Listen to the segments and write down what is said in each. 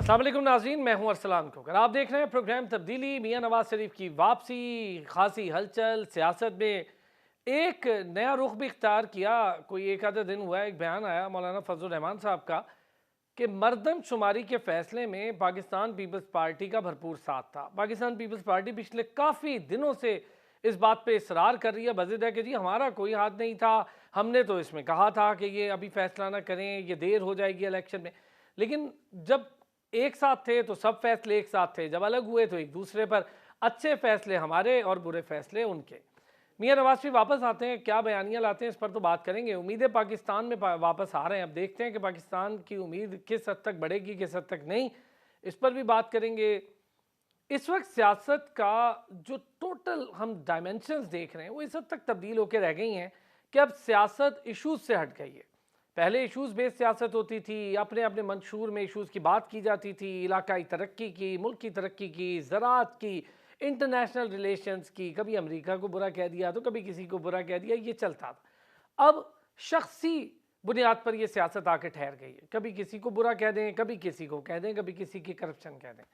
अस्सलाम वालेकुम नाज़रीन, मैं हूं अरसलान खोकर। आप देख रहे हैं प्रोग्राम तब्दीली। मियां नवाज शरीफ की वापसी, खासी हलचल, सियासत में एक नया रुख भी इख्तियार किया। कोई एक आधा दिन हुआ है, एक बयान आया मौलाना फजल रहमान साहब का कि मरदमशुमारी के फैसले में पाकिस्तान पीपल्स पार्टी का भरपूर साथ था। पाकिस्तान पीपल्स पार्टी पिछले काफ़ी दिनों से इस बात पे इसरार कर रही है, बज़िद है कि जी हमारा कोई हाथ नहीं था, हमने तो इसमें कहा था कि ये अभी फैसला ना करें, ये देर हो जाएगी इलेक्शन में। लेकिन जब एक साथ थे तो सब फैसले एक साथ थे, जब अलग हुए तो एक दूसरे पर। अच्छे फैसले हमारे और बुरे फैसले उनके। मियां नवाज शरीफ वापस आते हैं, क्या बयानियां लाते हैं, इस पर तो बात करेंगे। उम्मीदें पाकिस्तान में वापस आ रहे हैं। अब देखते हैं कि पाकिस्तान की उम्मीद किस हद तक बढ़ेगी, किस हद तक नहीं, इस पर भी बात करेंगे। इस वक्त सियासत का जो टोटल हम डायमेंशंस देख रहे हैं वो इस हद तक तब्दील होकर रह गई हैं कि अब सियासत इशूज़ से हट गई है। पहले इशूज़ बेस्ड सियासत होती थी, अपने अपने मंशूर में इशूज़ की बात की जाती थी, इलाकाई तरक्की की, मुल्क की तरक्की की, ज़राअत की, इंटरनेशनल रिलेशंस की, कभी अमेरिका को बुरा कह दिया तो कभी किसी को बुरा कह दिया, ये चलता था। अब शख्सी बुनियाद पर यह सियासत आके ठहर गई है। कभी किसी को बुरा कह दें, कभी किसी को कह दें, कभी किसी की करप्शन कह दें।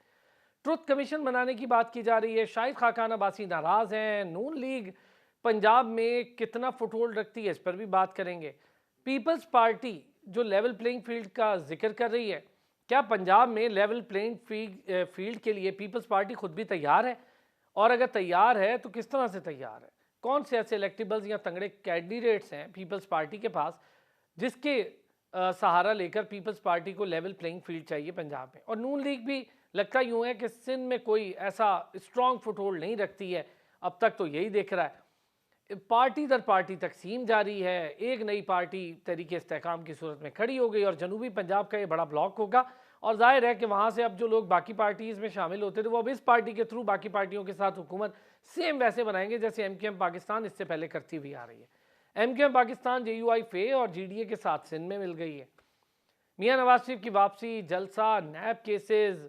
ट्रुथ कमीशन बनाने की बात की जा रही है। शाहिद खाकान अब्बासी नाराज़ हैं। नून लीग पंजाब में कितना फुटहोल्ड रखती है, इस पर भी बात करेंगे। पीपल्स पार्टी जो लेवल प्लेइंग फील्ड का जिक्र कर रही है, क्या पंजाब में लेवल प्लेइंग फील्ड के लिए पीपल्स पार्टी खुद भी तैयार है? और अगर तैयार है तो किस तरह से तैयार है? कौन से ऐसे इलेक्टेबल्स या तगड़े कैंडिडेट्स हैं पीपल्स पार्टी के पास जिसके सहारा लेकर पीपल्स पार्टी को लेवल प्लेइंग फील्ड चाहिए पंजाब में? और नून लीग भी लगता यूं है कि सिंध में कोई ऐसा स्ट्रॉन्ग फुटहोल्ड नहीं रखती है, अब तक तो यही दिख रहा है। पार्टी दर पार्टी तकसीम जारी है। एक नई पार्टी तहरीक इस्तेहकाम की सूरत में खड़ी हो गई और जनूबी पंजाब का ये बड़ा ब्लॉक होगा। और जाहिर है कि वहाँ से अब जो लोग बाकी पार्टीज़ में शामिल होते थे वो अब इस पार्टी के थ्रू बाकी पार्टियों के साथ हुकूमत सेम वैसे बनाएंगे जैसे MKM पाकिस्तान इससे पहले करती हुई आ रही है। MKM पाकिस्तान JUI फे और GDA के साथ सिंध में मिल गई है। मियां नवाज शरीफ की वापसी, जलसा, नैब केसेस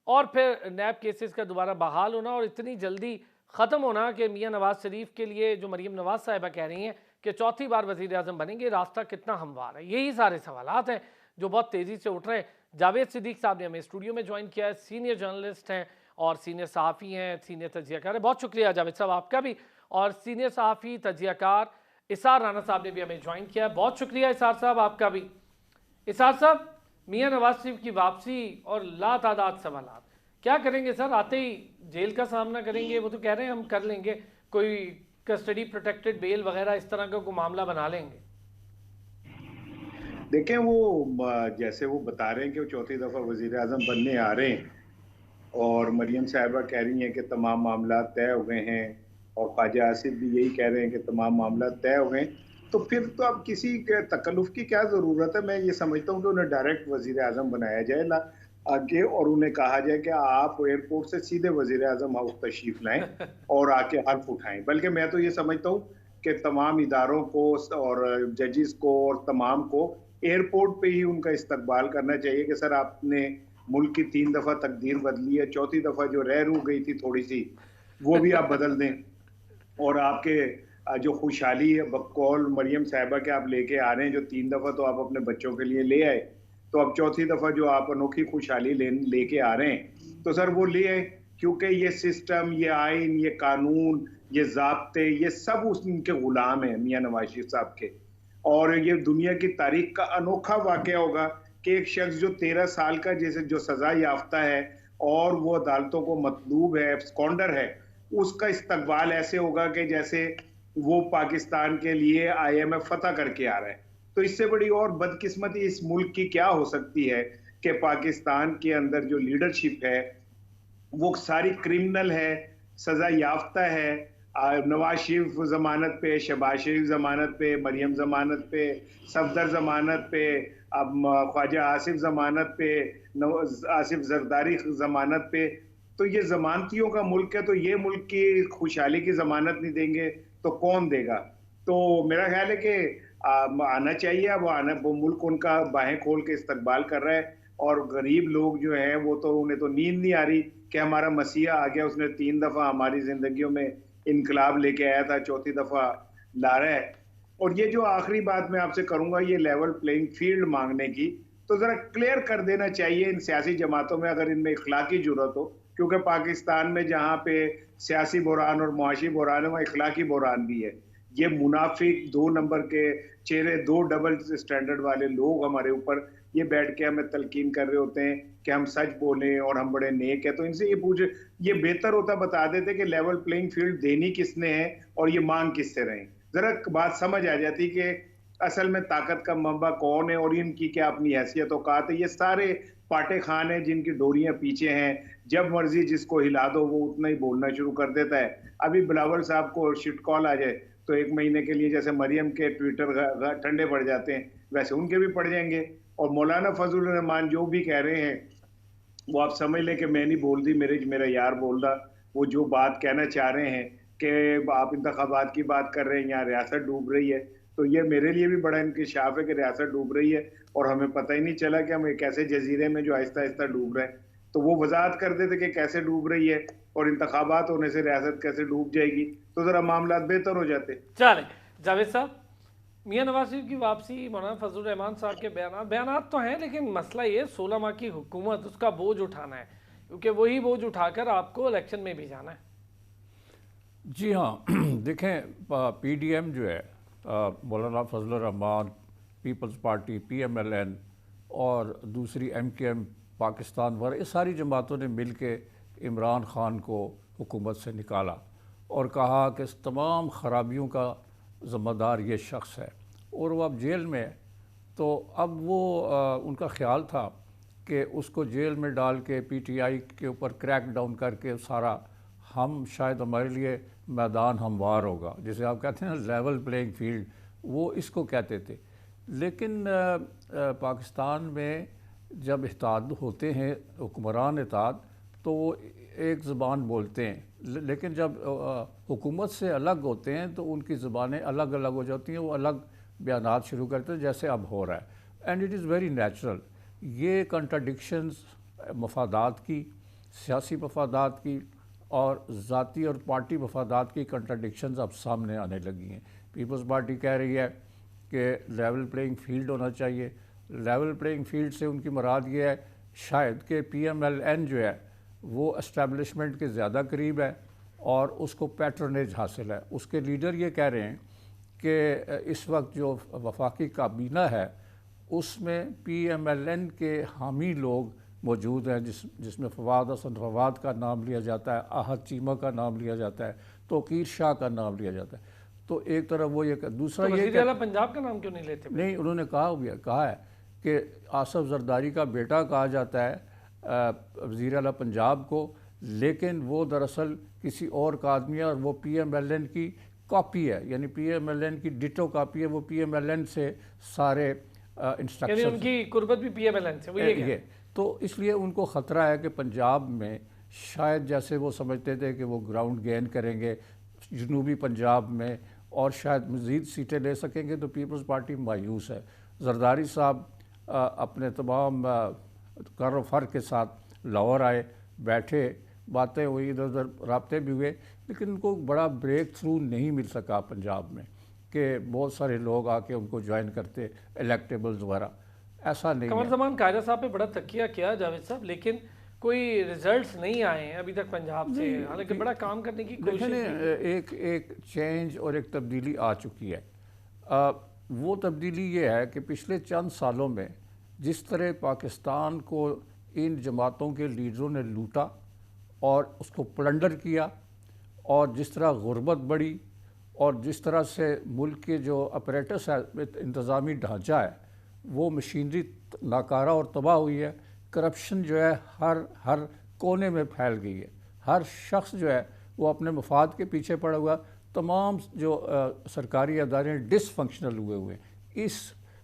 और फिर नैब केसेस का दोबारा बहाल होना और इतनी जल्दी ख़त्म होना कि मियां नवाज शरीफ के लिए जो मरीम नवाज साहिबा कह रही हैं कि चौथी बार वज़ीर आज़म बनेंगे, रास्ता कितना हमवार है? यही सारे सवालात हैं जो बहुत तेज़ी से उठ रहे हैं। जावेद सिद्दीक साहब ने हमें स्टूडियो में ज्वाइन किया है। सीनियर जर्नलिस्ट हैं और सीनियर सहाफ़ी हैं, सीनियर तजियाकार है। बहुत शुक्रिया जावेद साहब आपका भी। और सीनियर सहाफ़ी तजियाकार इसार राना साहब ने भी हमें ज्वाइन किया है। बहुत शुक्रिया इसार साहब आपका भी। इसार साहब, मियां नवाज शरीफ की वापसी और लातादाद सवालात, क्या करेंगे सर? आते ही जेल का सामना करेंगे? वो तो कह रहे हैं हम कर लेंगे, कोई कस्टडी प्रोटेक्टेड बेल वगैरह इस तरह का कोई मामला बना लेंगे। देखें वो जैसे वो बता रहे हैं कि वो चौथी दफ़ा वज़ीर आज़म बनने आ रहे हैं और मरियम साहिबा कह रही हैं कि तमाम मामला तय हो गए हैं और ख्वाजा आसिफ भी यही कह रहे हैं कि तमाम मामला तय हो गए। तो फिर तो अब किसी के तकल्लुफ़ की क्या ज़रूरत है? मैं ये समझता हूँ कि उन्हें डायरेक्ट वज़ीर आज़म बनाया जाए ना आगे, और उन्हें कहा जाए कि आप एयरपोर्ट से सीधे वज़ीर आज़म हाउस तशरीफ़ लाएं और आके हल्फ उठाएं। बल्कि मैं तो ये समझता हूँ कि तमाम इदारों को और जजेस को और तमाम को एयरपोर्ट पे ही उनका इस्तकबाल करना चाहिए कि सर आपने मुल्क की 3 दफ़ा तकदीर बदली है, चौथी दफ़ा जो रह रू गई थी थोड़ी सी वो भी आप बदल दें। और आपके जो खुशहाली है बकौल मरियम साहिबा के आप लेके आ रहे हैं, जो 3 दफ़ा तो आप अपने बच्चों के लिए ले आए, तो अब चौथी दफ़ा जो आप अनोखी खुशहाली लेके आ रहे हैं, तो सर वो ले आए। क्योंकि ये सिस्टम, ये आइन, ये कानून, ये ज़ाब्ते, ये सब उनके गुलाम हैं मियां नवाज शरीफ साहब के। और ये दुनिया की तारीख का अनोखा वाकया होगा कि एक शख्स जो 13 साल का जैसे जो सजा याफ्ता है और वो अदालतों को मतलूब है, स्कॉन्डर है, उसका इस्तकबाल ऐसे होगा कि जैसे वो पाकिस्तान के लिए IMF फतह करके आ रहा है। तो इससे बड़ी और बदकिस्मती इस मुल्क की क्या हो सकती है कि पाकिस्तान के अंदर जो लीडरशिप है वो सारी क्रिमिनल है, सजा याफ्ता है। नवाज शरीफ जमानत पे, शहबाज शरीफ जमानत पे, मरियम जमानत पे, सफदर जमानत पे, अब ख्वाजा आसिफ जमानत पे, आसिफ जरदारी जमानत पे। तो ये जमानतियों का मुल्क है, तो ये मुल्क की खुशहाली की जमानत नहीं देंगे तो कौन देगा? तो मेरा ख्याल है कि आना चाहिए। अब आना, वो मुल्क उनका बाहें खोल के इस्तकबाल कर रहा है और गरीब लोग जो हैं वो तो उन्हें तो नींद नहीं आ रही कि हमारा मसीहा आ गया, उसने 3 दफा हमारी जिंदगियों में इनकलाब लेके आया था, चौथी दफा ला रहा है। और ये जो आखिरी बात मैं आपसे करूंगा, ये लेवल प्लेइंग फील्ड मांगने की, तो ज़रा क्लियर कर देना चाहिए इन सियासी जमातों में, अगर इनमें इखलाकी ज़रूरत हो, क्योंकि पाकिस्तान में जहाँ पे सियासी बुहरान और मुआशी बुहरान है, वहाँ इखलाकी बुहरान भी है। ये मुनाफिक 2 नंबर के चेहरे, 2 डबल स्टैंडर्ड वाले लोग हमारे ऊपर ये बैठ के हमें तलकीन कर रहे होते हैं कि हम सच बोलें और हम बड़े नेक हैं। तो इनसे ये बेहतर होता बता देते कि लेवल प्लेइंग फील्ड देनी किसने है और ये मांग किससे रहे। ज़रा बात समझ आ जाती कि असल में ताकत का मंबा कौन है और इनकी क्या अपनी हैसियत औकात है। ये सारे पाटे खान हैं जिनकी डोरियां पीछे हैं, जब मर्जी जिसको हिला दो वो उतना ही बोलना शुरू कर देता है। अभी बिलावल साहब को शिट कॉल आ जाए तो 1 महीने के लिए जैसे मरियम के ट्विटर ठंडे पड़ जाते हैं, वैसे उनके भी पड़ जाएंगे। और मौलाना फजलुर रहमान जो भी कह रहे हैं, वो आप समझ लें कि मैं नहीं बोल दी, मेरा यार बोल रहा। वो जो बात कहना चाह रहे हैं कि आप इंतखाबात की बात कर रहे हैं, यहाँ रियासत डूब रही है, तो ये मेरे लिए भी बड़ा इंकशाफ है कि रियासत डूब रही है और हमें पता ही नहीं चला कि हम एक ऐसे जजीरे में जो आहिस्ता आहिस्ता डूब रहे हैं। तो वो वजाहत कर देते कि कैसे डूब रही है और इंतखाबात होने से रियासत कैसे डूब जाएगी, तो ज़रा मामला बेहतर हो जाते। चले जावेद साहब, मियां नवाज शरीफ की वापसी, मौलाना फजलुर रहमान साहब के बयानात तो हैं, लेकिन मसला ये 16 माह की हुकूमत, उसका बोझ उठाना है, क्योंकि वही बोझ उठाकर आपको इलेक्शन में भी जाना है। जी हाँ, देखें पीडीएम जो है, मौलाना फजलुर रहमान, पीपल्स पार्टी, पीएमएलएन और दूसरी एमकेएम पाकिस्तान वाला, ये सारी जमातों ने मिल के इमरान खान को हुकूमत से निकाला और कहा कि इस तमाम ख़राबियों का ज़िम्मेदार ये शख्स है और वो अब जेल में है। तो अब वो उनका ख्याल था कि उसको जेल में डाल के पीटीआई के ऊपर क्रैक डाउन करके सारा हम शायद हमारे लिए मैदान हमवार होगा, जैसे आप कहते हैं ना लेवल प्लेइंग फील्ड, वो इसको कहते थे। लेकिन पाकिस्तान में जब इत्तेहाद होते हैं, हुक्मरान इत्तेहाद, तो वो एक ज़बान बोलते हैं, लेकिन जब हुकूमत से अलग होते हैं तो उनकी ज़बानें अलग अलग हो जाती हैं, वो अलग बयानात शुरू करते हैं, जैसे अब हो रहा है। And it is very natural. ये कंट्राडिक्शंस मफादात की, सियासी मफादात की और ज़ाती और पार्टी मफादात की कंट्राडिक्शंस अब सामने आने लगी हैं। पीपल्स पार्टी कह रही है कि लेवल प्लेइंग फील्ड होना चाहिए। लेवल प्लेइंग फील्ड से उनकी मुराद ये है शायद कि पीएमएलएन जो है वो एस्टेब्लिशमेंट के ज़्यादा करीब है और उसको पैट्रोनेज हासिल है। उसके लीडर ये कह रहे हैं कि इस वक्त जो वफाकी काबीना है उसमें पीएमएलएन के हामी लोग मौजूद हैं, जिसमें फवाद हसन फवाद का नाम लिया जाता है, आहद चीमा का नाम लिया जाता है, तोकीर शाह का नाम लिया जाता है। तो एक तरफ वो ये, दूसरा तो ये पंजाब का नाम क्यों नहीं लेते? नहीं, उन्होंने कहा है कि आसफ जरदारी का बेटा कहा जाता है वज़ीर आला पंजाब को, लेकिन वो दरअसल किसी और का आदमी है और वो पीएमएलएन की कॉपी है, यानी पीएमएलएन की डिटो कॉपी है। वो पीएमएलएन से सारे इंस्ट्रक्शन, उनकी कुर्बत भी पीएमएलएन से, वो ये तो इसलिए उनको ख़तरा है कि पंजाब में शायद, जैसे वो समझते थे कि वो ग्राउंड गेन करेंगे जनूबी पंजाब में और शायद मज़ीद सीटें ले सकेंगे, तो पीपल्स पार्टी मायूस है। जरदारी साहब अपने तमाम कर फर के साथ लाहौर आए, बैठे, बातें हुई, इधर उधर रबते भी हुए, लेकिन उनको बड़ा ब्रेक थ्रू नहीं मिल सका पंजाब में कि बहुत सारे लोग आके उनको ज्वाइन करते, इलेक्टेबल्स वगैरह। ऐसा नहीं कमर ज़मान कायदा साहब पे बड़ा तकिया किया जावेद साहब, लेकिन कोई रिजल्ट्स नहीं आए हैं अभी तक पंजाब से, हालांकि बड़ा काम करने की कोशिश एक चेंज और एक तब्दीली आ चुकी है। वो तब्दीली ये है कि पिछले चंद सालों में जिस तरह पाकिस्तान को इन जमातों के लीडरों ने लूटा और उसको प्लंडर किया, और जिस तरह गुर्बत बढ़ी और जिस तरह से मुल्क के जो अपरेटस है, इंतज़ामी ढांचा है, वो मशीनरी नाकारा और तबाह हुई है। करप्शन जो है हर कोने में फैल गई है। हर शख्स जो है वो अपने मफाद के पीछे पड़ा हुआ। तमाम जो सरकारी अदारे डिसफंक्शनल हुए हैं इस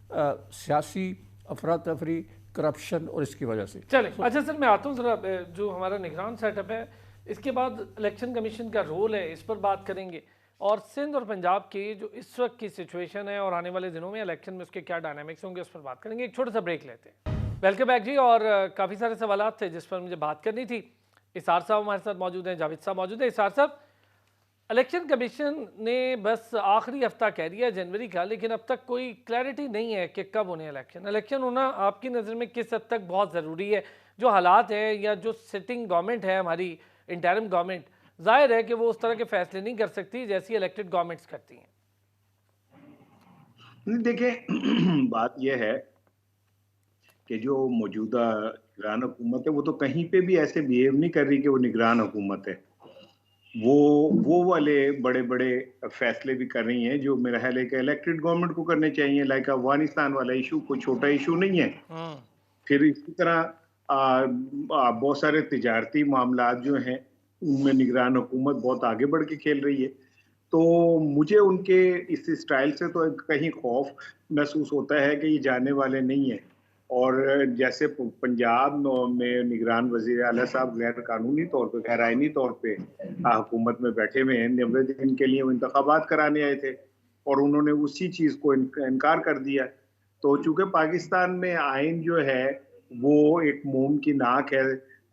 सियासी अफरा तफरी, करप्शन और इसकी वजह से। चले अच्छा सर, मैं आता हूँ ज़रा, जो हमारा निगरान सेटअप है, इसके बाद इलेक्शन कमीशन का रोल है, इस पर बात करेंगे, और सिंध और पंजाब की जो इस वक्त की सिचुएशन है और आने वाले दिनों में इलेक्शन में उसके क्या डायनामिक्स होंगे, उस पर बात करेंगे। एक छोटा सा ब्रेक लेते हैं। वेलकम बैक जी। और काफ़ी सारे सवाल थे जिस पर मुझे बात करनी थी। इसार साहब हमारे साथ मौजूद हैं, जावेद साहब मौजूद है। इसार साहब, इलेक्शन कमीशन ने बस आखिरी हफ्ता कह दिया जनवरी का, लेकिन अब तक कोई क्लैरिटी नहीं है कि कब होने इलेक्शन। इलेक्शन होना आपकी नज़र में किस हद तक बहुत ज़रूरी है? जो हालात है या जो सिटिंग गवर्नमेंट है हमारी, इंटरिम गवर्नमेंट, जाहिर है कि वो उस तरह के फैसले नहीं कर सकती जैसी इलेक्टेड गवर्नमेंट्स करती हैं। देखिए बात यह है कि जो मौजूदा निगरान हुकूमत है वो तो कहीं पे भी ऐसे बिहेव नहीं कर रही कि वो निगरान हुकूमत है। वो वाले बड़े बड़े फैसले भी कर रही हैं जो मेरा ख्याल है कि इलेक्टेड गवर्नमेंट को करने चाहिए। लाइक अफगानिस्तान वाला इशू कोई छोटा इशू नहीं है। फिर इसी तरह बहुत सारे तिजारती मामलात जो हैं उनमें निगरान हुकूमत बहुत आगे बढ़ के खेल रही है। तो मुझे उनके इस स्टाइल से तो कहीं खौफ महसूस होता है कि ये जाने वाले नहीं है। और जैसे पंजाब में निगरान वजीर आला साहब गैर कानूनी तौर पे, गैर आईनी तौर पे हुकूमत में बैठे हुए हैं, 90 दिन के लिए वो इंतखाबात कराने आए थे और उन्होंने उसी चीज़ को इनकार कर दिया। तो चूंकि पाकिस्तान में आइन जो है वो एक मोम की नाक है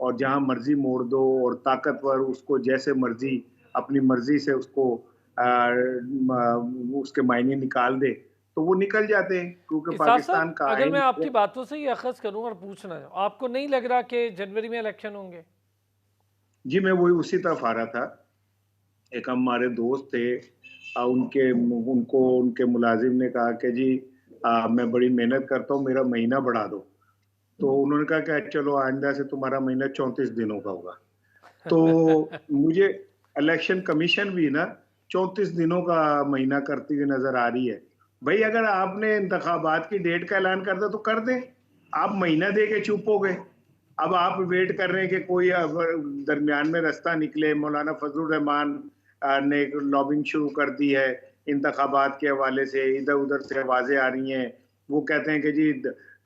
और जहां मर्जी मोड़ दो और ताकतवर उसको जैसे मर्जी अपनी मर्जी से उसको उसके मायने निकाल दे तो वो निकल जाते हैं, क्योंकि पाकिस्तान का अगर मैं आपकी बातों से ही अखज़ करूं और पूछना चाहूं, आपको नहीं लग रहा कि जनवरी में इलेक्शन होंगे? जी मैं वही उसी तरफ आ रहा था। एक हमारे दोस्त थे, उनके मुलाजिम ने कहा कि जी मैं बड़ी मेहनत करता हूँ, मेरा महीना बढ़ा दो। तो उन्होंने कहा कि चलो आइंदा से तुम्हारा महीना 34 दिनों का होगा। तो मुझे इलेक्शन कमीशन भी ना 34 दिनों का महीना करती हुई नजर आ रही है। भाई अगर आपने इंतखाबात की डेट का ऐलान कर दिया तो कर दें, आप महीना दे के चुप हो गए। अब आप वेट कर रहे हैं कि कोई दरमियान में रास्ता निकले। मौलाना फजलुर रहमान ने लॉबिंग शुरू कर दी है इंतखाबात के हवाले से, इधर उधर से आवाजें आ रही हैं। वो कहते हैं कि जी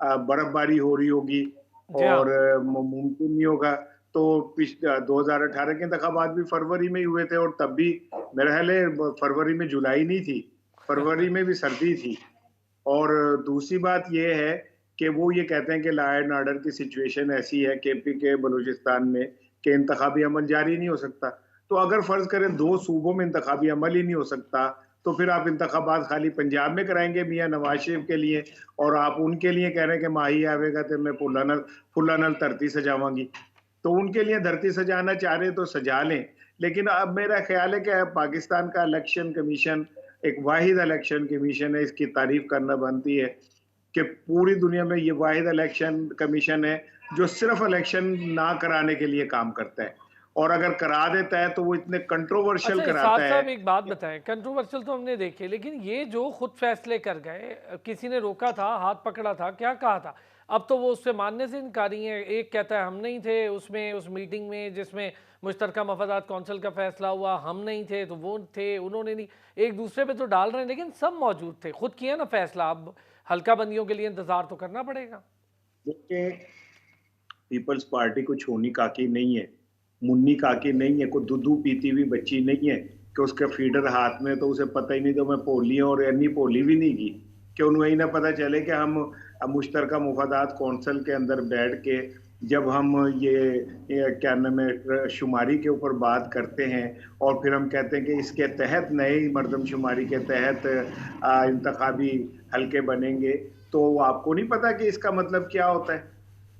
बर्फबारी हो रही होगी और मुमकिन नहीं होगा। तो 2018 के इंतखाबात भी फरवरी में ही हुए थे और तब भी मेरा ख्याल है फरवरी में जुलाई नहीं थी, फरवरी में भी सर्दी थी। और दूसरी बात यह है कि वो ये कहते हैं कि लॉ एंड ऑर्डर की सिचुएशन ऐसी है केपी के बलूचिस्तान में कि इंतखाबी अमल जारी नहीं हो सकता। तो अगर फर्ज करें 2 सूबों में इंतखाबी अमल ही नहीं हो सकता तो फिर आप इंतखाबात खाली पंजाब में कराएंगे मियाँ नवाज शरीफ के लिए और आप उनके लिए कह रहे हैं कि माही आवेगा तो मैं फुला नल धरती सजावांगी। तो उनके लिए धरती सजाना चाह रहे तो सजा लें। लेकिन अब मेरा ख्याल है कि पाकिस्तान का इलेक्शन कमीशन एक वाहिद इलेक्शन कमीशन है, इसकी तारीफ करना बनती है कि पूरी दुनिया में ये वाहिद इलेक्शन कमीशन है जो सिर्फ इलेक्शन ना कराने के लिए काम करता है और अगर करा देता है तो वो इतने कंट्रोवर्शियल कराता है। साहब एक बात बताएं, कंट्रोवर्शियल तो हमने देखे, लेकिन ये जो खुद फैसले कर गए, किसी ने रोका था, हाथ पकड़ा था, क्या कहा था, अब तो वो उससे मानने से इनकारी हैं। एक कहता है हम नहीं थे उसमें, उस मीटिंग में जिसमें मुश्तरका मफादात कौंसिल का फैसला हुआ, हम नहीं थे तो वो थे, उन्होंने नहीं। एक दूसरे पे तो डाल रहे हैं, लेकिन सब मौजूद थे, खुद किया ना फैसला। अब हल्का बंदियों के लिए इंतजार तो करना पड़ेगा। देखिए पीपल्स पार्टी को छोनी काकी नहीं है, मुन्नी काकी नहीं है, कोई दूध पीती हुई बच्ची नहीं है कि उसके फीडर हाथ में तो उसे पता ही नहीं तो मैं पोली और अन्नी पोली भी नहीं की कि उन्हें ही ना पता चले कि हम मुश्तरका मुफादात कौंसिल के अंदर बैठ के जब हम ये क्या नाम है शुमारी के ऊपर बात करते हैं और फिर हम कहते हैं कि इसके तहत नई मरदमशुमारी के तहत इंतखाबी हल्के बनेंगे, तो आपको नहीं पता कि इसका मतलब क्या होता है।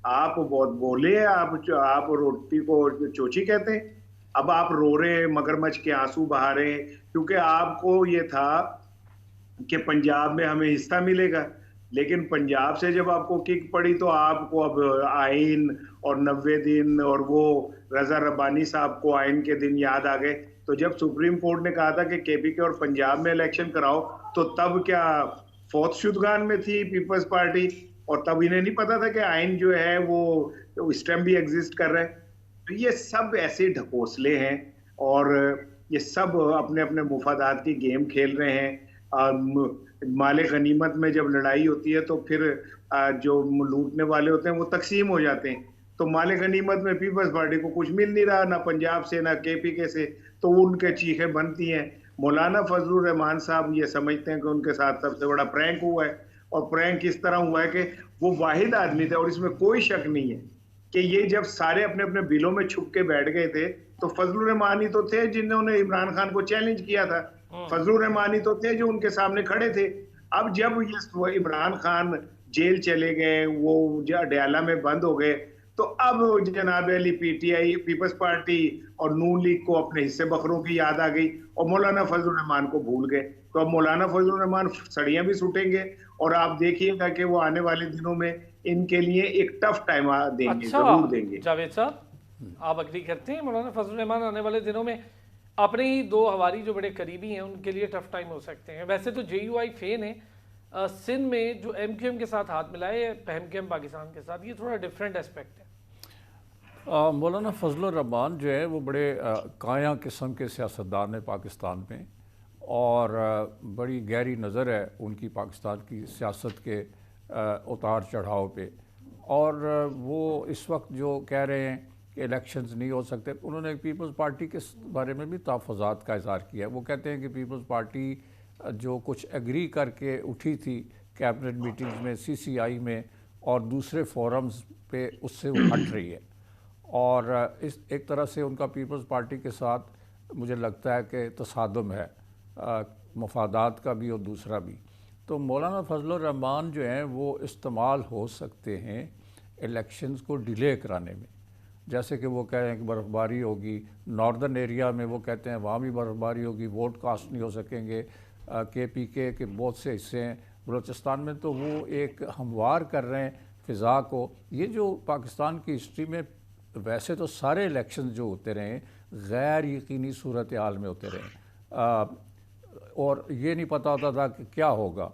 आप बहुत बोले हैं, आप रोटी को चोची कहते हैं। अब आप रो रहे हैं, मगरमच्छ के आंसू बहा रहे हैं क्योंकि आपको ये था कि पंजाब में हमें हिस्सा मिलेगा, लेकिन पंजाब से जब आपको किक पड़ी तो आपको अब आइन और 90 दिन और वो रजा रब्बानी साहब को आइन के दिन याद आ गए। तो जब सुप्रीम कोर्ट ने कहा था कि केपी के और पंजाब में इलेक्शन कराओ तो तब क्या फोर्थ शुदगान में थी पीपल्स पार्टी और तब इन्हें नहीं पता था कि आइन जो है वो स्टेम भी एग्जिस्ट कर रहा है। तो ये सब ऐसे ढकोसले हैं और ये सब अपने अपने मुफादात की गेम खेल रहे हैं। माले गनीमत में जब लड़ाई होती है तो फिर जो लूटने वाले होते हैं वो तकसीम हो जाते हैं। तो माले गनीमत में पीपल्स पार्टी को कुछ मिल नहीं रहा, ना पंजाब से ना केपी के से, तो उनके चीखें बनती हैं। मौलाना फजलुर रहमान साहब ये समझते हैं कि उनके साथ सबसे बड़ा प्रैंक हुआ है और प्रैंक इस तरह हुआ है कि वो वाहिद आदमी थे और इसमें कोई शक नहीं है कि ये जब सारे अपने अपने बिलों में छुप के बैठ गए थे, तो फजलुर रहमान ही तो थे जिन्होंने इमरान खान को चैलेंज किया था। फजलुर रहमान ही तो थे जो उनके सामने खड़े थे। अब जब ये इमरान खान जेल चले गए, वो अडयाला में बंद हो गए, तो अब जनाब अली पीटीआई, पीपल्स पार्टी और नून लीग को अपने हिस्से बकरों की याद आ गई और मौलाना फजलुर रहमान को भूल गए। तो अब मौलाना फजलुर रहमान सड़ियां भी सूटेंगे और आप देखिएगा कि वो आने वाले दिनों में इनके लिए एक टफ टाइम देंगे, अच्छा जरूर देंगे। जावेद साहब, आप अग्री करते हैं मौलाना फजलुर रहमान आने वाले दिनों में अपने ही दो हवारी जो बड़े करीबी हैं उनके लिए टफ टाइम हो सकते हैं? वैसे तो JUI फेन है सिंध में जो MQM के साथ हाथ मिलाए, PMQM पाकिस्तान के साथ, ये थोड़ा डिफरेंट एस्पेक्ट है। मौलाना फजलुर रहमान जो है वो बड़े काया किस्म के सियासतदान हैं पाकिस्तान में, और बड़ी गहरी नज़र है उनकी पाकिस्तान की सियासत के उतार चढ़ाव पे। और वो इस वक्त जो कह रहे हैं कि इलेक्शंस नहीं हो सकते, उन्होंने पीपल्स पार्टी के बारे में भी तहफ़्फ़ुज़ात का इज़हार किया है। वो कहते हैं कि पीपल्स पार्टी जो कुछ एग्री करके उठी थी कैबिनेट मीटिंग्स में, CCI में और दूसरे फोरम्स पे, उससे वो हट रही है। और इस एक तरह से उनका पीपल्स पार्टी के साथ मुझे लगता है कि तसादुम है, मफादात का भी और दूसरा भी। तो मौलाना फजलुर रहमान जो हैं वो इस्तेमाल हो सकते हैं इलेक्शंस को डिले कराने में। जैसे कि वो कह रहे हैं कि बर्फ़बारी होगी नॉर्दर्न एरिया में, वो कहते हैं वहाँ भी बर्फ़बारी होगी, वोट कास्ट नहीं हो सकेंगे। KPK के बहुत से हिस्से हैं बलूचिस्तान में, तो वो एक हमवार कर रहे हैं फ़िज़ा को। ये जो पाकिस्तान की हिस्ट्री में वैसे तो सारे इलेक्शन जो होते रहे गैर यकीनी सूरत हाल में होते रहे, और ये नहीं पता होता था कि क्या होगा,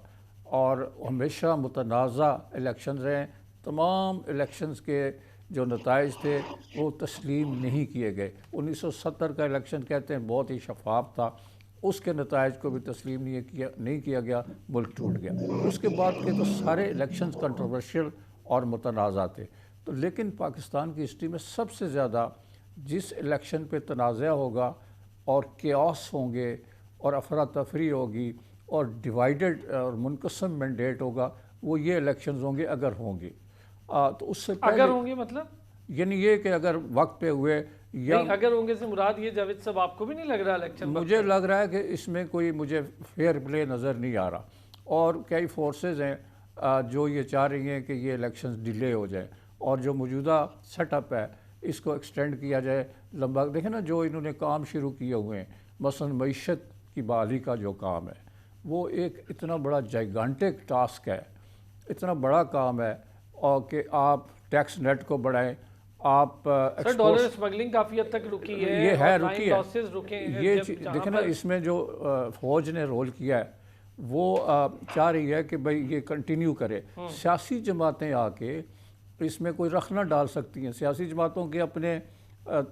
और हमेशा मुतनाज़ा इलेक्शन रहे। तमाम इलेक्शंस के जो नताइज थे वो तस्लीम नहीं किए गए। 1970 का इलेक्शन कहते हैं बहुत ही शफाफ था, उसके नताइज को भी तस्लीम नहीं किया गया, मुल्क टूट गया। उसके बाद के तो सारे इलेक्शंस कंट्रोवर्शियल और मुतनाज़ा थे। तो लेकिन पाकिस्तान की हिस्ट्री में सबसे ज़्यादा जिस इलेक्शन पे तनाज़ा होगा और केओस होंगे और अफरा तफरी होगी और डिवाइडेड और मुनकसम मैंडेट होगा, वो ये इलेक्शंस होंगे अगर होंगे। तो उससे अगर होंगे मतलब यानी ये कि अगर वक्त पे हुए या नहीं, अगर होंगे से मुराद ये जावेद साहब आपको भी नहीं लग रहा इलेक्शन? मुझे लग रहा है कि इसमें कोई मुझे फेयर प्ले नज़र नहीं आ रहा, और कई फोर्सेस हैं जो ये चाह रही हैं कि ये इलेक्शंस डिले हो जाए और जो मौजूदा सेटअप है इसको एक्सटेंड किया जाए लंबा। देखें ना, जो इन्होंने काम शुरू किए हुए हैं, मसलन मईशत की बहाली का जो काम है, वो एक इतना बड़ा जाइगांटिक टास्क है, इतना बड़ा काम है, और कि आप टैक्स नेट को बढ़ाएं, आप सर डॉलर स्मगलिंग काफ़ी हद तक रुकी है, ये है रुकी है, लॉसेस रुके हैं। ये देखें ना, इसमें जो फौज ने रोल किया है वो चाह रही है कि भाई ये कंटिन्यू करे। सियासी जमातें आके इसमें कोई रख ना डाल सकती हैं। सियासी जमातों के अपने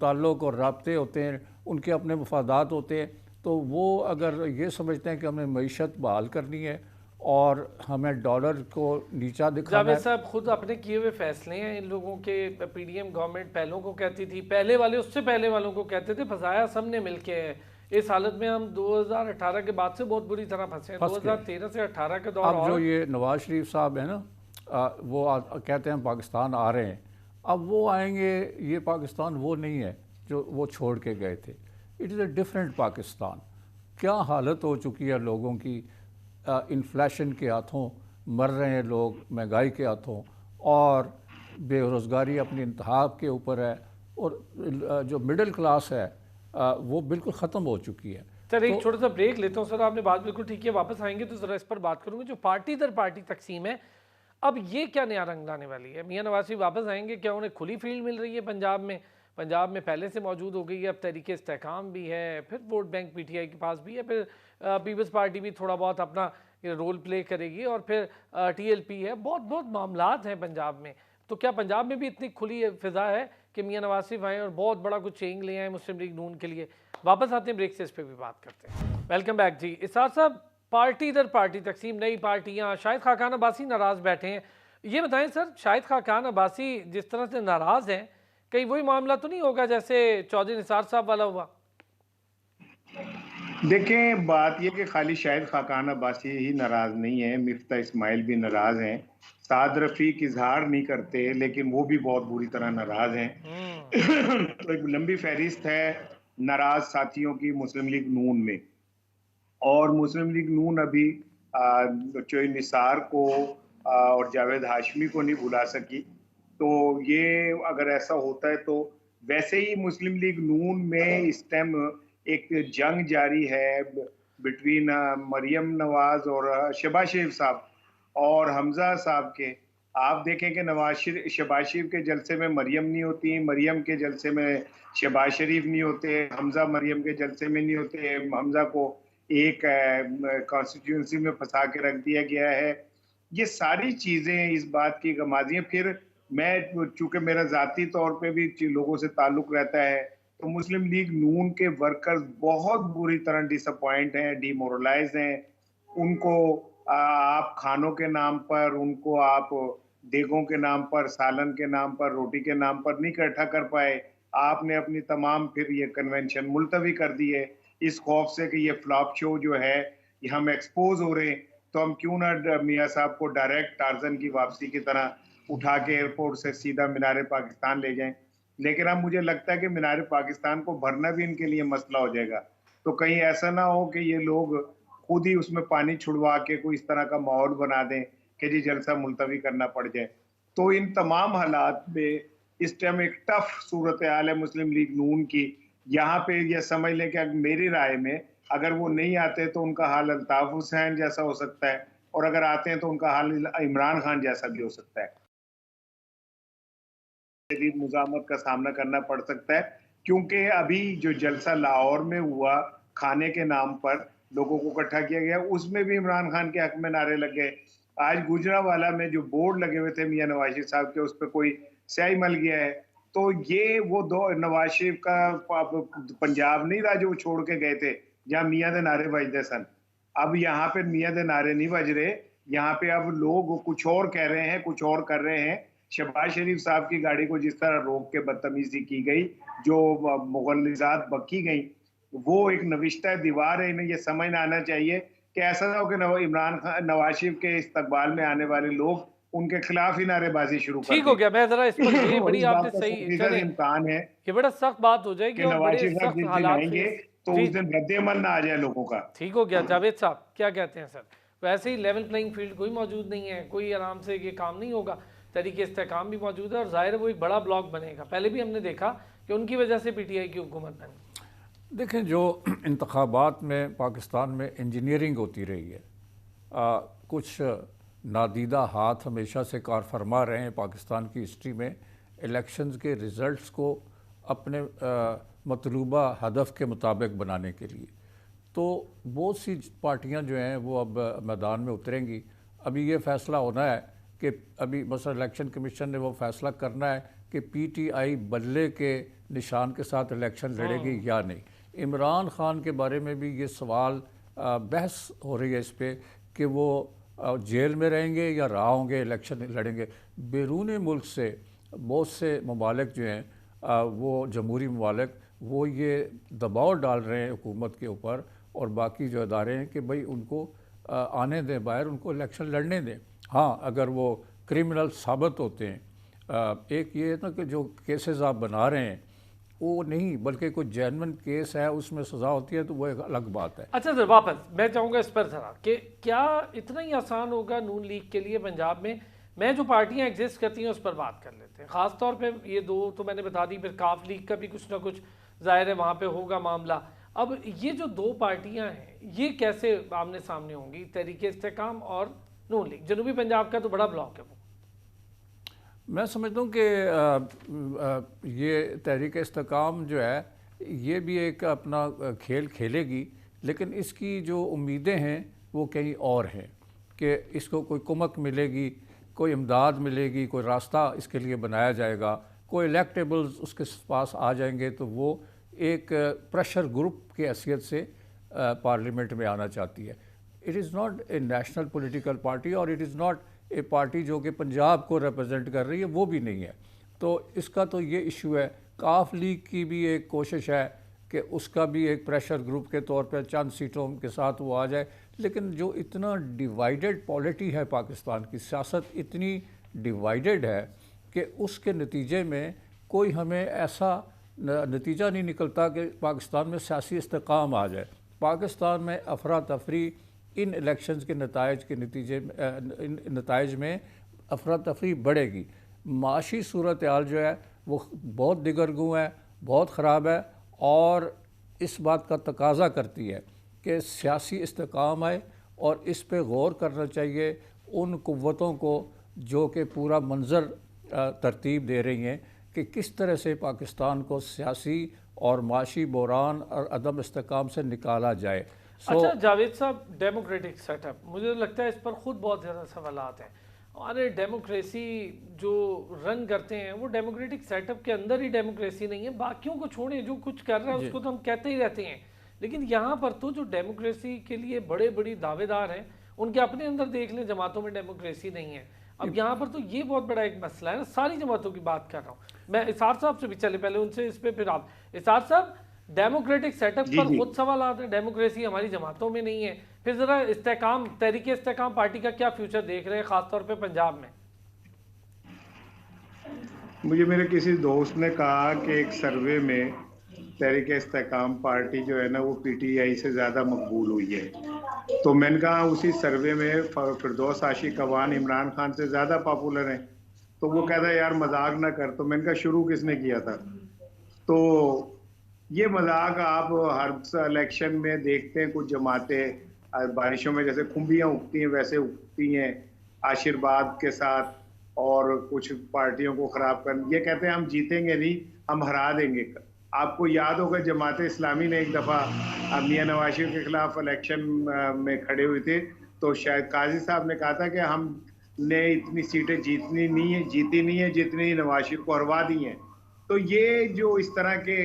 ताल्लुक़ और राब्ते होते हैं, उनके अपने मफादात होते हैं। तो वो अगर ये समझते हैं कि हमें मईशत बहाल करनी है और हमें डॉलर को नीचा दिखाना है। जावेद साहब खुद अपने किए हुए फैसले हैं इन लोगों के। PDM गवर्नमेंट पहलों को कहती थी, पहले वाले उससे पहले वालों को कहते थे, फंसाया सबने मिलके है। इस हालत में हम 2018 के बाद से बहुत बुरी तरह फंसे हैं। 2013 से 18 के दौर अब जो ये नवाज शरीफ साहब है ना, वो कहते हैं पाकिस्तान आ रहे हैं, अब वो आएंगे। ये पाकिस्तान वो नहीं है जो वो छोड़ के गए थे। It is a different Pakistan. क्या हालत हो चुकी है लोगों की, इन्फ्लेशन के हाथों मर रहे हैं लोग, महंगाई के हाथों, और बेरोज़गारी अपनी इंतहा के ऊपर है, और जो मिडिल क्लास है वो बिल्कुल ख़त्म हो चुकी है। सर एक छोटा सा ब्रेक लेता हूँ। सर आपने बात बिल्कुल ठीक है, वापस आएंगे तो ज़रा इस पर बात करूँगी। जो पार्टी दर पार्टी तकसीम है, अब ये क्या नया रंग लाने वाली है? मियां नवाज शरीफ वापस आएंगे, क्या उन्हें खुली फील्ड मिल रही है पंजाब में? पंजाब में पहले से मौजूद हो गई है, अब तहरीक इस्तेहकाम भी है, फिर वोट बैंक PTI के पास भी है, फिर पीपल्स पार्टी भी थोड़ा बहुत अपना रोल प्ले करेगी, और फिर TLP है। बहुत बहुत मामलात हैं पंजाब में। तो क्या पंजाब में भी इतनी खुली फ़िज़ा है कि मियां नवाज शरीफ आए और बहुत बड़ा कुछ चेंज ले आए मुस्लिम लीग नून के लिए? वापस आते हैं ब्रेक से, इस पर भी बात करते हैं। वेलकम बैक जी। इसार साहब, पार्टी दर पार्टी तकसीम, नई पार्टियाँ, शाहिद खाकान अब्बासी नाराज़ बैठे हैं। ये बताएं सर, शाहिद खाकान अब्बासी जिस तरह से नाराज़ हैं, कहीं वही मामला तो नहीं होगा जैसे चौधरी निसार साहब वाला हुआ? देखें, बात ये कि खाली शाहिद खाकान अब्बासी ही नाराज नहीं है, मिफ्ता इस्माइल भी नाराज हैं, साद रफीक इजहार नहीं करते लेकिन वो भी बहुत बुरी तरह नाराज हैं। तो एक लंबी फहरिस्त है नाराज साथियों की मुस्लिम लीग नून में। और मुस्लिम लीग नून अभी चोई निसार को और जावेद हाशमी को नहीं बुला सकी। तो ये अगर ऐसा होता है तो वैसे ही मुस्लिम लीग नून में इस टाइम एक जंग जारी है बिटवीन मरियम नवाज और शहबाज शरीफ साहब और हमजा साहब के। आप देखें कि शहबाज शरीफ के जलसे में मरियम नहीं होती, मरियम के जलसे में शहबाज शरीफ नहीं होते, हमजा मरियम के जलसे में नहीं होते, हमजा को एक कॉन्स्टिट्यूंसी में फंसा के रख दिया गया है। ये सारी चीजें इस बात की गमाजी हैं। फिर मैं चूंकि मेरा जाती तौर पे भी लोगों से ताल्लुक रहता है, तो मुस्लिम लीग नून के वर्कर्स बहुत बुरी तरह डिसअपॉइंट हैं, डिमोरलाइज हैं। उनको आप खानों के नाम पर, उनको आप देगों के नाम पर, सालन के नाम पर, रोटी के नाम पर नहीं इकट्ठा कर पाए। आपने अपनी तमाम फिर ये कन्वेंशन मुलतवी कर दी है इस खौफ से कि ये फ्लॉप शो जो है ये हम एक्सपोज हो रहे हैं, तो हम क्यों ना मियाँ साहब को डायरेक्ट टार्जन की वापसी की तरह उठा के एयरपोर्ट से सीधा मीनार पाकिस्तान ले जाएं। लेकिन अब मुझे लगता है कि मीनार पाकिस्तान को भरना भी इनके लिए मसला हो जाएगा। तो कहीं ऐसा ना हो कि ये लोग खुद ही उसमें पानी छुड़वा के कोई इस तरह का माहौल बना दें कि जी जलसा मुलतवी करना पड़ जाए। तो इन तमाम हालात में इस टाइम एक टफ सूरत हाल है मुस्लिम लीग नून की। यहाँ पे यह समझ लें कि मेरी राय में अगर वो नहीं आते तो उनका हाल अल्ताफ हुसैन जैसा हो सकता है, और अगर आते हैं तो उनका हाल इमरान खान जैसा भी हो सकता है। शदीद मुज़ामत का सामना करना पड़ सकता है, क्योंकि अभी जो जलसा लाहौर में हुआ खाने के नाम पर लोगों को इकट्ठा किया गया, उसमें भी इमरान खान के हक में नारे लग गए। आज गुजरावाला में जो बोर्ड लगे हुए थे मियां नवाज शरीफ साहब के, उस पर कोई स्याही मल गया है। तो ये वो दो नवाज शरीफ का पंजाब नहीं रहा जो छोड़ के गए थे, जहां मियां दे नारे बजते सन। अब यहाँ पे मियां दे नारे नहीं बज रहे, यहाँ पे अब लोग कुछ और कह रहे हैं, कुछ और कर रहे हैं। शहबाज शरीफ साहब की गाड़ी को जिस तरह रोक के बदतमीजी की गई, जो मुगलिजात बकी गई, वो एक नविश्ता दीवार है। इन्हें ये समझ आना चाहिए कि ऐसा ना हो कि इमरान खान नवाज शरीफ के इस्तकबाल में आने वाले लोग उनके खिलाफ ही नारेबाजी शुरू कर ठीक हो दें। गया। मैं जरा इस पर ये और बड़ी इस बात आपने का सही सीधा चले, इम्कान है ये बड़ा सख्त बात हो जाएगी कि और नवाज बड़े शरीफ साहब सख्त जिस दिन हालात आएंगे फेस। तो जी उस दिन रद्द-ए-अमल ना आ जाए लोगों का। ठीक हो गया। जावेद साहब क्या कहते हैं सर? वैसे ही लेवल प्लेइंग फील्ड कोई मौजूद नहीं है, कोई आराम से ये काम नहीं होगा, तरीके इस्तेकाम भी मौजूद है और जाहिर है वो एक बड़ा ब्लॉक बनेगा। पहले भी हमने देखा कि उनकी वजह से पीटीआई की हुकूमत बनी। देखें, जो इंतखाबात में पाकिस्तान में इंजीनियरिंग होती रही है, कुछ नादीदा हाथ हमेशा से कार फरमा रहे हैं पाकिस्तान की हिस्ट्री में इलेक्शंस के रिज़ल्ट्स को अपने मतलूबा हदफ के मुताबिक बनाने के लिए। तो बहुत सी पार्टियां जो हैं वो अब मैदान में उतरेंगी। अभी ये फ़ैसला होना है कि अभी मसलन इलेक्शन कमीशन ने वो फ़ैसला करना है कि पीटीआई बल्ले के निशान के साथ इलेक्शन लड़ेगी या नहीं। इमरान खान के बारे में भी ये सवाल बहस हो रही है इस पर कि वो जेल में रहेंगे या रहा होंगे, इलेक्शन लड़ेंगे। बैरून मुल्क से बहुत से ममालिक जो हैं वो जमहूरी ममालिक वो ये दबाव डाल रहे हैं हुकूमत के ऊपर और बाकी जो अदारे हैं कि भाई उनको आने दें बाहर, उनको इलेक्शन लड़ने दें। हाँ, अगर वो क्रिमिनल साबित होते हैं, एक ये है ना कि जो केसेस आप बना रहे हैं वो नहीं बल्कि कोई जेन्युइन केस है उसमें सज़ा होती है तो वो एक अलग बात है। अच्छा सर, वापस मैं चाहूँगा इस पर जरा कि क्या इतना ही आसान होगा नून लीग के लिए पंजाब में? मैं जो पार्टियां एग्जिस्ट करती हैं उस पर बात कर लेते हैं। ख़ास तौर पे ये दो तो मैंने बता दी, फिर काफ लीग का भी कुछ ना कुछ जाहिर है वहाँ पे होगा मामला। अब ये जो दो पार्टियां हैं ये कैसे आमने सामने होंगी, तहरीके इस्तेकाम और नून लीग? जनूबी पंजाब का तो बड़ा ब्लॉक है वो। मैं समझता हूँ कि ये तहरीक इस्तेकाम जो है ये भी एक अपना खेल खेलेगी, लेकिन इसकी जो उम्मीदें हैं वो कहीं और हैं कि इसको कोई कुमक मिलेगी, कोई इमदाद मिलेगी, कोई रास्ता इसके लिए बनाया जाएगा, कोई इलेक्टेबल्स उसके पास आ जाएंगे तो वो एक प्रेशर ग्रुप की हैसियत से पार्लियामेंट में आना चाहती है। It is not a national political party और it is not a party जो कि पंजाब को रिप्रेजेंट कर रही है, वो भी नहीं है। तो इसका तो ये इशू है। काफ लीग की भी एक कोशिश है कि उसका भी एक प्रेशर ग्रुप के तौर पर चंद सीटों के साथ वो आ जाए। लेकिन जो इतना डिवाइडेड पॉलिटी है पाकिस्तान की, सियासत इतनी डिवाइडेड है कि उसके नतीजे में कोई हमें ऐसा नतीजा नहीं निकलता कि पाकिस्तान में सियासी इस्तेकाम आ जाए। पाकिस्तान में अफरा तफरी इन इलेक्शंस के नताइज के नताइज में अफरा तफरी बढ़ेगी। माशी सूरत हाल जो है वो बहुत दिगरगू है, बहुत ख़राब है, और इस बात का तकाजा करती है कि सियासी इस्तेकाम आए और इस पे गौर करना चाहिए उन कुव्वतों को जो कि पूरा मंजर तरतीब दे रही हैं कि किस तरह से पाकिस्तान को सियासी और माशी बहरान और अदम इस्तेकाम से निकाला जाए। अच्छा जावेद साहब, डेमोक्रेटिक सेटअप, मुझे लगता है इस पर खुद बहुत ज़्यादा सवालात हैं। हमारे डेमोक्रेसी जो रन करते हैं वो डेमोक्रेटिक सेटअप के अंदर ही डेमोक्रेसी नहीं है। बाकियों को छोड़ें, जो कुछ कर रहा है उसको तो हम कहते ही रहते हैं, लेकिन यहाँ पर तो जो डेमोक्रेसी के लिए बड़े बड़ी दावेदार हैं उनके अपने अंदर देख लें, जमातों में डेमोक्रेसी नहीं है। अब यहाँ पर तो ये बहुत बड़ा एक मसला है ना, सारी जमातों की बात कर रहा हूँ मैं। इसार साहब से भी चले, पहले उनसे इस पे फिर आप। इसार साहब, डेमोक्रेटिक सेटअप पर खुद सवाल आते हैं, डेमोक्रेसी हमारी जमातों में नहीं है, फिर जरा इस्तेकाम, तहरीक इस्तेकाम पार्टी का क्या फ्यूचर देख रहे हैं खासतौर पे पंजाब में? मुझे मेरे किसी दोस्त ने कहा कि एक सर्वे में तहरीक इस्तेकाम पार्टी जो है ना वो पीटीआई से ज़्यादा मकबूल हुई है। तो मैंने कहा उसी सर्वे में फिरदौस आशिक अवान इमरान खान से ज़्यादा पॉपुलर हैं। तो वो कहता है यार मजाक ना कर। तो मैंने कहा शुरू किसने किया था? तो ये मजाक आप हर इलेक्शन में देखते हैं, कुछ जमातें बारिशों में जैसे खुम्बियाँ उगती हैं वैसे उगती हैं आशीर्वाद के साथ, और कुछ पार्टियों को खराब कर, ये कहते हैं हम जीतेंगे नहीं, हम हरा देंगे। आपको याद होगा जमात इस्लामी ने एक दफ़ा मियां नवाज शरीफ के खिलाफ इलेक्शन में खड़े हुए थे, तो शायद काजी साहब ने कहा था कि हमने इतनी सीटें जीती नहीं है जितनी नवाज शरीफ को हरवा दी हैं। तो ये जो इस तरह के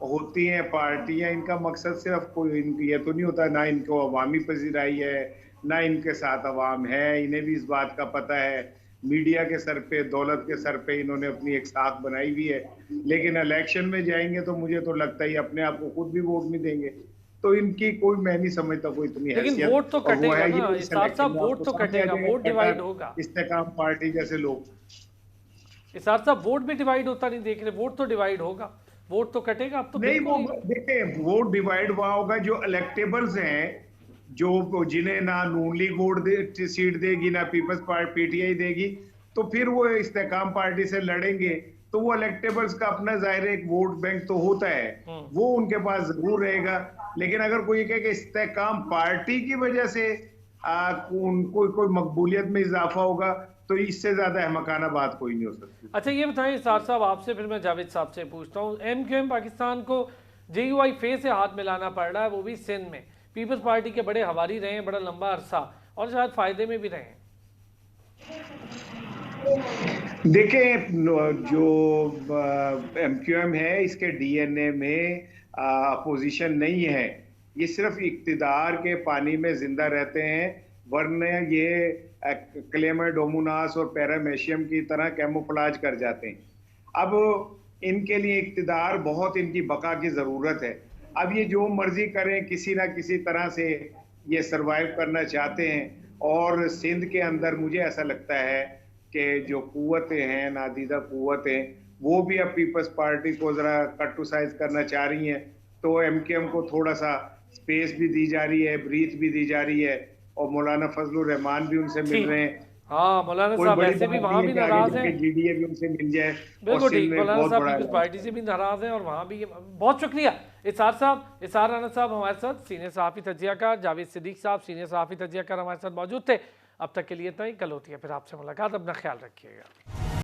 होती हैं पार्टियां, इनका मकसद सिर्फ कोई ये तो नहीं होता, ना इनको अवामी पजीराई है, ना इनके साथ अवाम है, इन्हें भी इस बात का पता है। मीडिया के सर पे, दौलत के सर पे इन्होंने अपनी एक साख बनाई हुई है, लेकिन इलेक्शन में जाएंगे तो मुझे तो लगता ही अपने आप को खुद भी वोट नहीं देंगे। तो इनकी कोई, मैं नहीं समझता कोई इतनी हैसियत। लेकिन वोट तो कटेगा ना इसार साहब, वोट तो कटेगा, वोट डिवाइड होगा। इस्तेकाम पार्टी जैसे लोग, इसार साहब वोट भी डिवाइड होता नहीं देख रहे, वोट तो डिवाइड होगा, वोट तो कटेगा। अब तो नहीं, वो देखिए वोट डिवाइड हुआ होगा जो इलेक्टेबल्स हैं, जो जिन्हें ना नून लीग वोट सीट देगी ना पीपल्स पार्टी पीटीआई देगी, तो फिर वो इस्तेकाम पार्टी से लड़ेंगे। तो वो इलेक्टेबल्स का अपना जाहिर एक वोट बैंक तो होता है, वो उनके पास जरूर रहेगा। लेकिन अगर कोई कहे कि इस्तेकाम पार्टी की वजह से उनको कोई मकबूलियत में इजाफा होगा, तो इससे ज्यादा अहमकाना बात कोई नहीं हो सकती। अच्छा ये बताएं इसार साहब, आपसे फिर मैं जावेद साहब से पूछता हूँ, एमक्यूएम पाकिस्तान को जेयूआई फे से हाथ मिलाना पड़ रहा है, वो भी सिंध में। पीपल्स पार्टी के बड़े हवारी रहे हैं बड़ा लंबा अरसा, और शायद फायदे में भी रहे हैं। देखें, जो एमक्यूएम है इसके डीएनए में अपोजिशन नहीं है, ये सिर्फ इक्तिदार के पानी में जिंदा रहते हैं, वरना ये क्लेमाडोमोनास और पैरामेशियम की तरह कैमोफ्लेज कर जाते हैं। अब इनके लिए इक्तिदार बहुत, इनकी बका की जरूरत है। अब ये जो मर्जी करें, किसी ना किसी तरह से ये सरवाइव करना चाहते हैं। और सिंध के अंदर मुझे ऐसा लगता है कि जो कुव्वतें हैं, नादीदा कुव्वतें, वो भी अब पीपल्स पार्टी को जरा कट टू साइज करना चाह रही हैं। तो एमकेएम को थोड़ा सा स्पेस भी दी जा रही है, ब्रीथ भी दी जा रही है, और मौलाना फजलुर रहमान भी उनसे मिल रहे हैं। हाँ मौलाना साहब वैसे भी वहाँ भी नाराज हैं, जीडीए भी उनसे मिल जाए। बिल्कुल ठीक, मौलाना साहब पीपल्स पार्टी से भी नाराज हैं और वहाँ भी। बहुत शुक्रिया इसार साहब, इसार राना साहब हमारे साथ, सीनियर सहाफ़ी तजियाकार। जावेद सिद्दीक साहब सीनियर सहाफ़ी तजियाकार हमारे साथ मौजूद थे। अब तक के लिए इतना ही, कल होती है फिर आपसे मुलाकात, अपना ख्याल रखिएगा।